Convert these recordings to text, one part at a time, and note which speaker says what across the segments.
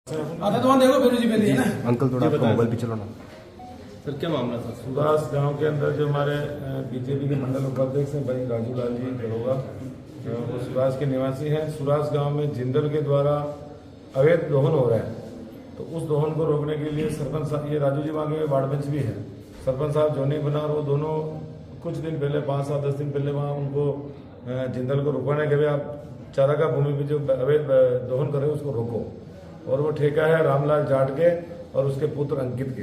Speaker 1: आता तो देखो फिर जी पहले है ना
Speaker 2: अंकल थोड़ा आपका मोबाइल पीछे लो ना।
Speaker 3: सर क्या मामला था?
Speaker 4: सुरास गांव के अंदर जो हमारे बीजेपी के मंडल उपाध्यक्ष हैं भाई राजू लाल जी दरोगा, वो सुरास के निवासी हैं। सुरास गांव में जिंदल के द्वारा अवैध दोहन हो रहा है, तो उस दोहन को रोकने के लिए सरपंच साहब, ये राजू जी वहाँ के वार्ड बेंच भी है, सरपंच साहब जोनी बना और वो दोनों कुछ दिन पहले 5-7-10 दिन पहले वहाँ उनको जिंदल को रुकवाने के लिए आप चारागाह भूमि पे जो अवैध दोहन कर रहे हैं उसको रोको। और वो ठेका है रामलाल जाट के और उसके पुत्र अंकित के।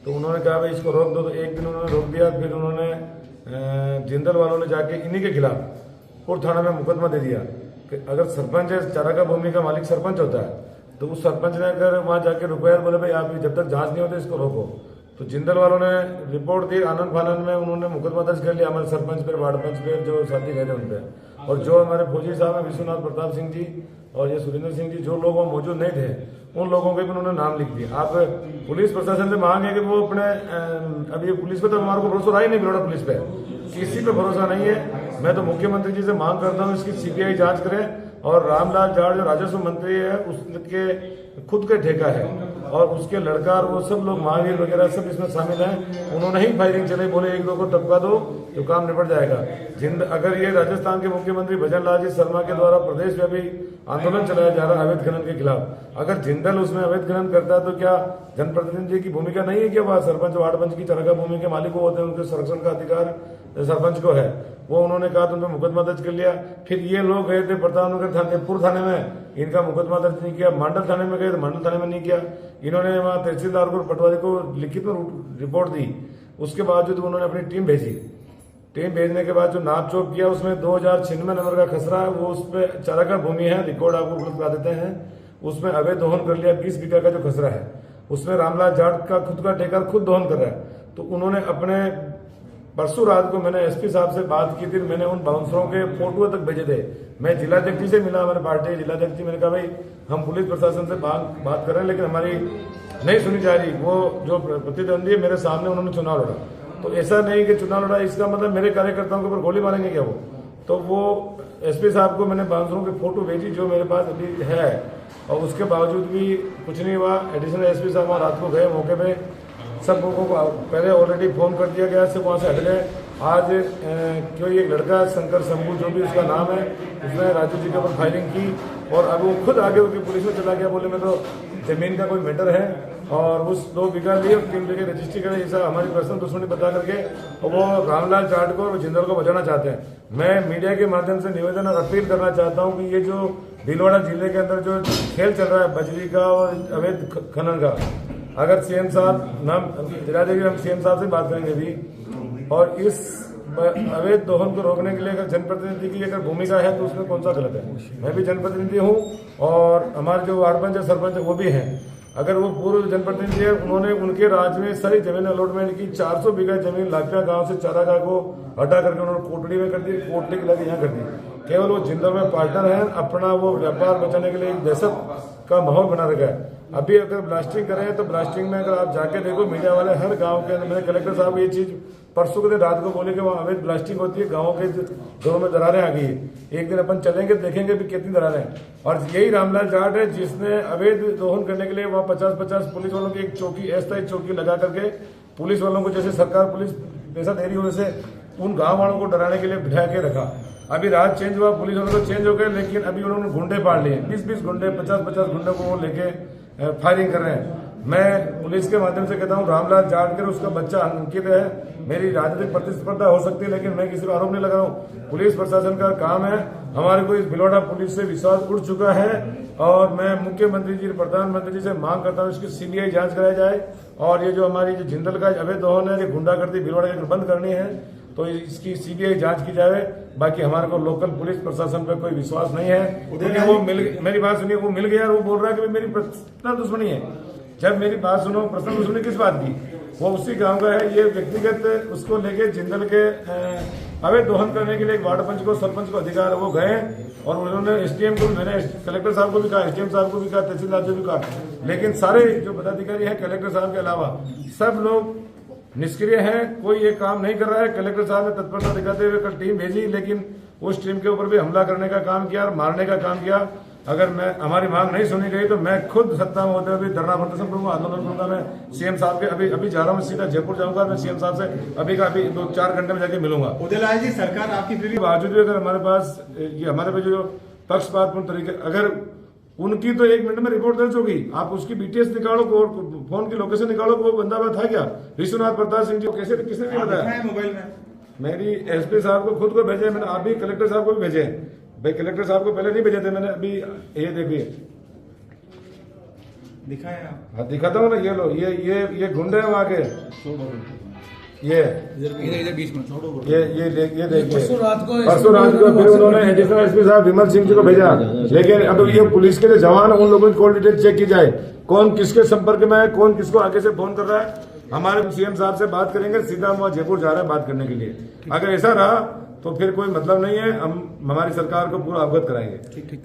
Speaker 4: तो उन्होंने कहा भाई इसको रोक दो, तो एक दिन उन्होंने रोक दिया, फिर उन्होंने जिंदल वालों ने जाके इन्हीं के खिलाफ कोर्ट थाना में मुकदमा दे दिया कि अगर सरपंच है, चारागाह भूमि का मालिक सरपंच होता है, तो उस सरपंच ने अगर वहां जाके रुपया बोले भाई आप जब तक जांच नहीं होती इसको रोको, तो जिंदल वालों ने रिपोर्ट दी, आनंद फानंद में उन्होंने मुकदमा दर्ज कर लिया हमारे सरपंच पे, वार्ड पंच पे, जो साथी गए थे उन पे। और जो हमारे फौजी साहब हैं विश्वनाथ प्रताप सिंह जी और ये सुरेंद्र सिंह जी, जो लोग वहाँ मौजूद नहीं थे, उन लोगों के भी उन्होंने नाम लिख दिया। आप पुलिस प्रशासन से मांगे कि वो अपने अभी पुलिस पे तो हमारे को भरोसा रहा ही नहीं, बिलोड़ा पुलिस पे किसी पे भरोसा नहीं है। मैं तो मुख्यमंत्री जी से मांग करता हूँ इसकी सीबीआई जांच करें। और रामलाल जाट जो राजस्व मंत्री है उसके खुद का ठेका है और उसके लड़का और वो सब लोग महावीर वगैरह सब इसमें शामिल हैं। उन्होंने ही फायरिंग चलाई, बोले एक दो को टपका दो तो काम निपट जाएगा। अगर ये राजस्थान के मुख्यमंत्री भजन लाल जी शर्मा के द्वारा प्रदेश व्यापी आंदोलन चलाया जा रहा है अवैध खनन के खिलाफ, अगर जिंदल उसमें अवैध खनन करता है तो क्या जनप्रतिनिधि की भूमिका नहीं है कि वह सरपंच वार्ड पंच की चारागाह भूमि के मालिक होते हैं, उनके संरक्षण का अधिकार सरपंच को है। वो उन्होंने कहा तो उन पर मुकदमा दर्ज कर लिया। फिर ये लोग गए थे प्रतापनगर थानेपुर थाने में, इनका मुकदमा दर्ज नहीं किया। मंडल थाने में गए तो मंडल थाने में नहीं किया। इन्होंने वहां तहसीलदार को पटवारी को लिखित में रिपोर्ट दी, उसके बावजूद उन्होंने अपनी टीम भेजी। टीम भेजने के बाद जो नाप चोप किया उसमें 2096 नंबर का खसरा है, वो उस पर चारागाह भूमि है, रिकॉर्ड आपको उपलब्ध करा देते हैं, उसमें अवैध दोहन कर लिया। 20 बीघा का जो खसरा है उसमें रामलाल जाट का खुद का ठेका खुद दोहन कर रहा है। तो उन्होंने अपने परसों रात को मैंने एसपी साहब से बात की थी, मैंने उन बाउंसरों के फोटो तक भेजे थे। मैं जिलाध्यक्ष जी से मिला, हमारे पार्टी जिलाध्यक्ष जी, मैंने कहा भाई हम पुलिस प्रशासन से बात कर रहे हैं लेकिन हमारी नहीं सुनी जा रही। वो जो प्रतिद्वंदी है मेरे सामने उन्होंने चुनाव लड़ा, तो ऐसा नहीं कि चुनाव लड़ा इसका मतलब मेरे कार्यकर्ताओं के ऊपर गोली मारेंगे क्या वो। तो वो एसपी साहब को मैंने बाउंसरों की फोटो भेजी जो मेरे पास अभी है, और उसके बावजूद भी कुछ नहीं हुआ। एडिशनल एसपी साहब वहाँ रात को गए मौके पे, सब लोगों को पहले ऑलरेडी फोन कर दिया गया, से वहाँ से हट गए। आज क्यों एक लड़का शंकर शंभू जो भी उसका नाम है, उसने राजू जी के ऊपर फायरिंग की और अब वो खुद आगे होकर पुलिस में चला गया, बोले मैं तो जमीन का कोई मैटर है और उस 2 बीघा लिए और 3 बीघे रजिस्ट्री करे, ऐसा हमारी पर्सनल दुश्मनी बता करके और वो रामलाल जाट को और जिंदल को बचाना चाहते हैं। मैं मीडिया के माध्यम से निवेदन और अपील करना चाहता हूँ कि ये जो भीलवाड़ा जिले के अंदर जो खेल चल रहा है बजरी का और अवैध खनन का, अगर सीएम साहब नाम हम सीएम साहब से बात करेंगे भी, और इस अवैध दोहन को रोकने के लिए अगर जनप्रतिनिधि की अगर भूमिका है तो उसमें कौन सा गलत है। मैं भी जनप्रतिनिधि हूँ और हमारे जो वार्ड पंच सरपंच है वो भी हैं। अगर वो पूर्व जनप्रतिनिधि है, उन्होंने उनके राज्य में सारी जमीन अलॉटमेंट की, 400 बीघा जमीन लाखिया गांव से चारागाह को हटा करके उन्होंने कोटड़ी में कर दी, कोटड़ी के लगे यहाँ कर दी। केवल वो जिंदल में पार्टनर है, अपना वो व्यापार बचाने के लिए एक दहशत का माहौल बना रखा है। अभी अगर ब्लास्टिंग करें तो ब्लास्टिंग में अगर आप जाके देखो मीडिया वाले हर गांव के अंदर, मैंने कलेक्टर साहब ये चीज परसों के दिन रात को बोले कि वहाँ अवैध ब्लास्टिंग होती है, गाँव के घरों में दरारें आ गई है। एक दिन अपन चलेंगे देखेंगे भी कितनी दरारें हैं। और यही रामलाल जाट है जिसने अवैध दोहन करने के लिए वहाँ 50-50 पुलिस वालों की एक चौकी, अस्थायी चौकी लगा करके पुलिस वालों को, जैसे सरकार पुलिस पैसा दे रही हो वैसे उन गाँव वालों को डराने के लिए बिठा के रखा। अभी रात चेंज हुआ, पुलिस वालों को चेंज हो गए, लेकिन अभी उन्होंने गुंडे पाड़ लिए, 20-20 गुंडे, 50-50 गुंडे को वो लेके फायरिंग कर रहे हैं। मैं पुलिस के माध्यम से कहता हूँ रामलाल जाट कर उसका बच्चा अंकित है, मेरी राजनीतिक प्रतिस्पर्धा हो सकती है लेकिन मैं किसी पर आरोप नहीं लगा रहा हूँ। पुलिस प्रशासन का काम है, हमारे को इस भिलवाड़ा पुलिस से विश्वास उठ चुका है और मैं मुख्यमंत्री जी, प्रधानमंत्री जी से मांग करता हूँ इसकी सीबीआई जांच कराई जाए और ये जो हमारी जो जिंदल का अवैध दोहन है, गुंडागर्दी भिलवाड़ा के बंद करनी है तो इसकी सीबीआई जांच की जाए। बाकी हमारे को लोकल पुलिस प्रशासन पर कोई विश्वास नहीं है, क्योंकि वो मेरी बात सुनिए, वो मिल गया और वो बोल रहा है कि मेरी पर्सनल दुश्मनी है। जब मेरी बात सुनो, पर्सनल दुश्मनी किस बात की, वो उसी गांव का है, ये व्यक्तिगत उसको लेके जिंदल के अवैध दोहन करने के लिए एक वार्ड पंच को, सरपंच को अधिकार है, वो गए और उन्होंने एसडीएम को, मैंने कलेक्टर साहब को भी कहा, एसडीएम साहब को भी कहा, तहसीलदार को भी कहा, लेकिन सारे जो पदाधिकारी है कलेक्टर साहब के अलावा सब लोग निष्क्रिय है, कोई ये काम नहीं कर रहा है। कलेक्टर साहब ने तत्परता दिखाते हुए कल टीम भेजी, लेकिन उस टीम के ऊपर भी हमला करने का काम किया और मारने का काम किया। अगर मैं हमारी मांग नहीं सुनी गई तो मैं खुद सत्ता में होते हुए धरना प्रदर्शन करूंगा, आंदोलन करूंगा। मैं सीएम साहब के अभी जा रहा हूँ, सीधा जयपुर जाऊंगा। मैं सीएम साहब से अभी 2-4 घंटे में जाके मिलूंगा।
Speaker 5: उदयलाल जी, सरकार आपकी फिर
Speaker 4: बावजूद भी अगर हमारे पास ये हमारे पे जो पक्षपातपूर्ण तरीके, अगर उनकी तो 1 मिनट में रिपोर्ट दर्ज होगी, आप उसकी बीटीएस निकालो, फोन की लोकेशन निकालो, वो बंदा था क्या विश्वनाथ प्रताप सिंह जी को कैसे किसने नहीं बताया?
Speaker 5: मोबाइल में
Speaker 4: मेरी एसपी साहब को खुद को भेजे, मैंने आप भी कलेक्टर साहब को भी भेजे भाई। कलेक्टर साहब को पहले नहीं भेजे थे मैंने, अभी ये देखिए
Speaker 5: दिखाए आप।
Speaker 4: हाँ दिखाता हूँ ना, ये लो, ये गुंडे हैं वहाँ के, ये
Speaker 1: इधर बीच में
Speaker 4: ये देखिए
Speaker 1: परसों रात को
Speaker 4: फिर उन्होंने एडिशनल एसपी साहब विमल सिंह जी को भेजा। लेकिन अब ये पुलिस के जो जवान है उन लोगों की कॉल डिटेल चेक की जाए, कौन किसके संपर्क में है, कौन किसको आगे से फोन कर रहा है। हमारे सीएम साहब से बात करेंगे, सीधा वहाँ जयपुर जा रहा है बात करने के लिए। अगर ऐसा रहा तो फिर कोई मतलब नहीं है, हम हमारी सरकार को पूरा अवगत कराएंगे।
Speaker 1: ठीक।